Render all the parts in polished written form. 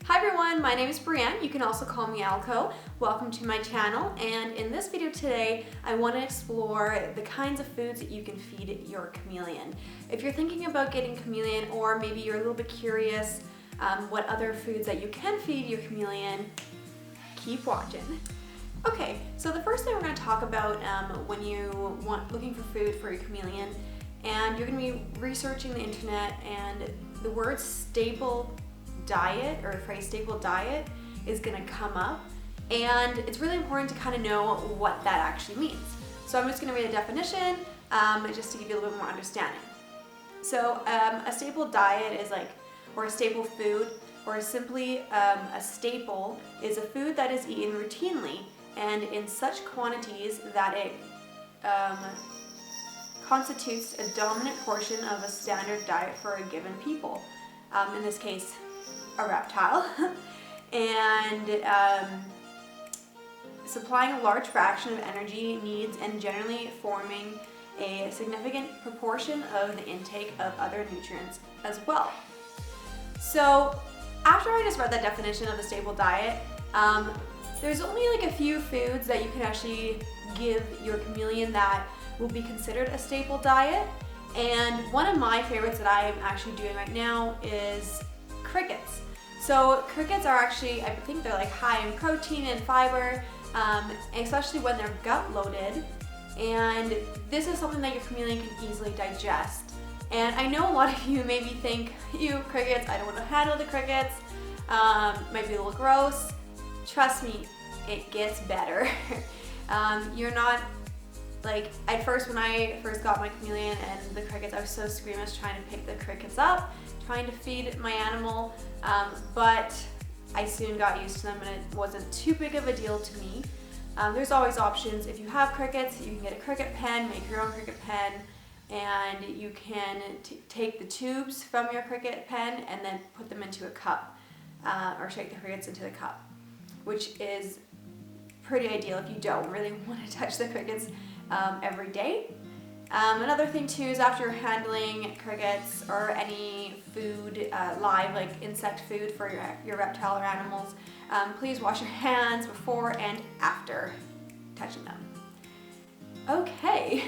Hi everyone, my name is Brienne. You can also call me Owlco. Welcome to my channel, and in this video today I want to explore the kinds of foods that you can feed your chameleon. If you're thinking about getting chameleon, or maybe you're a little bit curious what other foods that you can feed your chameleon, keep watching. Okay, so the first thing we're going to talk about when you looking for food for your chameleon, and you're going to be researching the internet, and the word staple diet or the phrase staple diet is going to come up, and it's really important to kind of know what that actually means. So I'm just going to read a definition just to give you a little bit more understanding. So a staple diet is or a staple food, or simply a staple is a food that is eaten routinely and in such quantities that it constitutes a dominant portion of a standard diet for a given people. In this case, a reptile, and supplying a large fraction of energy needs and generally forming a significant proportion of the intake of other nutrients as well. So after I just read that definition of the staple diet, there's only a few foods that you can actually give your chameleon that will be considered a staple diet, and one of my favorites that I'm actually doing right now is crickets. So crickets are actually, I think they're high in protein and fiber, especially when they're gut loaded, and this is something that your chameleon can easily digest. And I know a lot of you maybe think, ew, crickets, I don't want to handle the crickets, might be a little gross. Trust me, it gets better. You're not at first, when I first got my chameleon and the crickets, I was so squeamish trying to pick the crickets up, trying to feed my animal, but I soon got used to them and it wasn't too big of a deal to me. There's always options. If you have crickets, you can get a cricket pen, make your own cricket pen, and you can take the tubes from your cricket pen and then put them into a cup, or shake the crickets into the cup, which is pretty ideal if you don't really want to touch the crickets every day. Another thing too is after you're handling crickets or any food, live insect food for your reptile or animals, please wash your hands before and after touching them. Okay,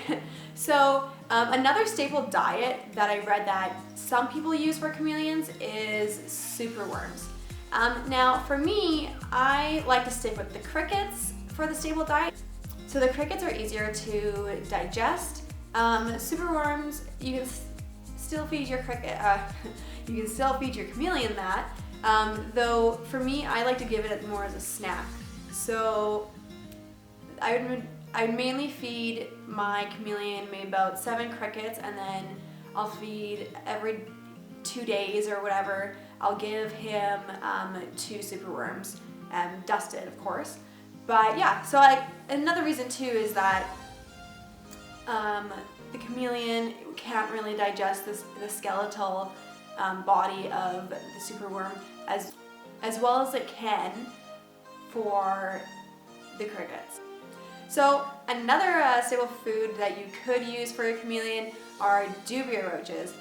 so another staple diet that I read that some people use for chameleons is superworms. Now for me, I like to stick with the crickets for the staple diet. So the crickets are easier to digest. Superworms, you can still feed your you can still feed your chameleon that. Though for me, I like to give it more as a snack. So I would mainly feed my chameleon maybe about 7 crickets, and then I'll feed every 2 days or whatever. I'll give him 2 superworms, dusted of course. But yeah, so another reason too is that the chameleon can't really digest the skeletal body of the superworm as well as it can for the crickets. So another staple food that you could use for your chameleon are dubia roaches.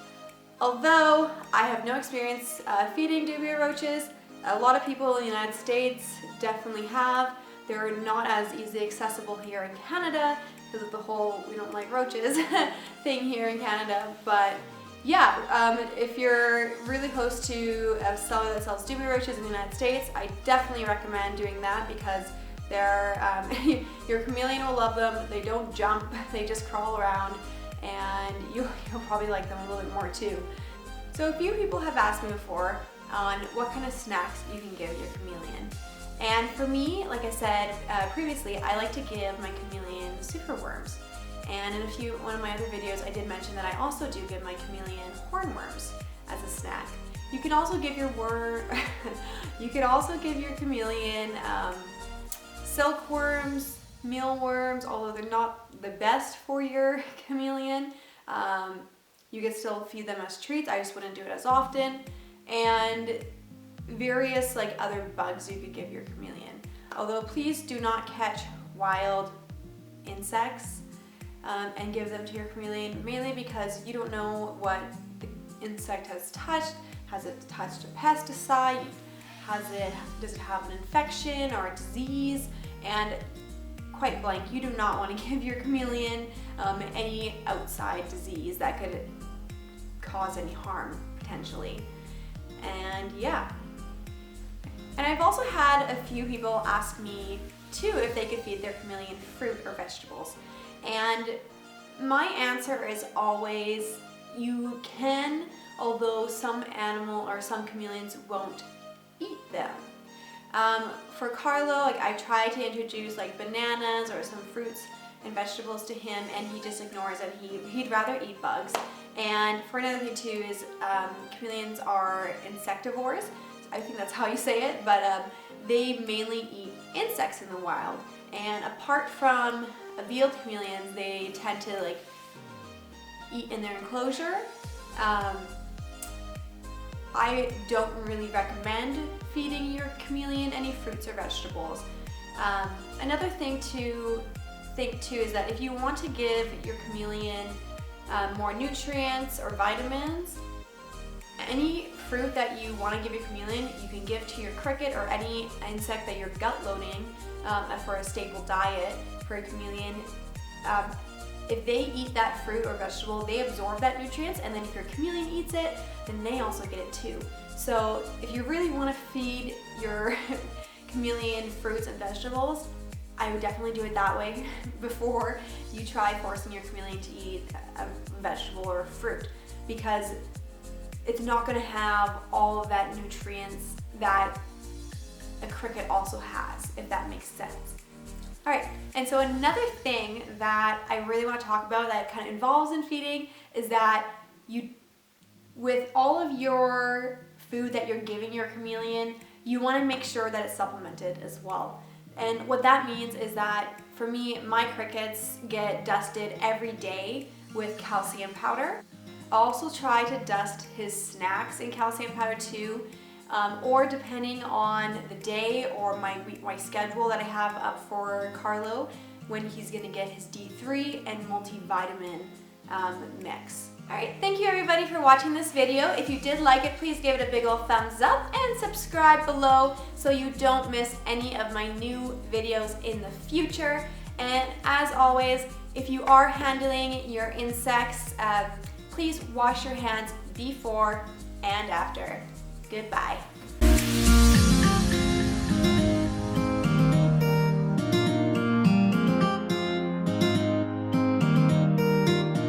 Although I have no experience feeding dubia roaches, a lot of people in the United States definitely have. They're not as easily accessible here in Canada because of the whole "we don't like roaches" thing here in Canada. But yeah, if you're really close to a seller that sells dubia roaches in the United States, I definitely recommend doing that because they're your chameleon will love them. They don't jump, they just crawl around, and you'll probably like them a little bit more too. So a few people have asked me before on what kind of snacks you can give your chameleon. And for me, like I said previously, I like to give my chameleon superworms. And in one of my other videos, I did mention that I also do give my chameleon hornworms as a snack. You can also give your chameleon silkworms, mealworms, although they're not the best for your chameleon. You can still feed them as treats. I just wouldn't do it as often. And various other bugs you could give your chameleon. Although please do not catch wild insects and give them to your chameleon, mainly because you don't know what the insect has touched. Has it touched a pesticide? does it have an infection or a disease? And quite blank, you do not want to give your chameleon any outside disease that could cause any harm potentially. And yeah. And I've also had a few people ask me too if they could feed their chameleon fruit or vegetables. And my answer is always you can, although some chameleons won't eat them. For Carlo, like I try to introduce like bananas or some fruits and vegetables to him, and he just ignores it. He'd rather eat bugs. And for another thing too is chameleons are insectivores. I think that's how you say it, but they mainly eat insects in the wild. And apart from veiled chameleons, they tend to like eat in their enclosure. I don't really recommend feeding your chameleon any fruits or vegetables. Another thing to think too is that if you want to give your chameleon more nutrients or vitamins, any fruit that you want to give your chameleon, you can give to your cricket or any insect that you're gut loading for a staple diet for a chameleon. If they eat that fruit or vegetable, they absorb that nutrients, and then if your chameleon eats it, then they also get it too. So if you really want to feed your chameleon fruits and vegetables, I would definitely do it that way before you try forcing your chameleon to eat a vegetable or fruit, because it's not going to have all of that nutrients that a cricket also has, if that makes sense. All right, and so another thing that I really want to talk about that kind of involves in feeding is that with all of your food that you're giving your chameleon, you want to make sure that it's supplemented as well. And what that means is that for me, my crickets get dusted every day with calcium powder. I also try to dust his snacks in calcium powder too, or depending on the day or my schedule that I have up for Carlo, when he's gonna get his D3 and multivitamin mix. Alright, thank you everybody for watching this video. If you did like it, please give it a big ol' thumbs up and subscribe below so you don't miss any of my new videos in the future. And as always, if you are handling your insects, please wash your hands before and after. Goodbye.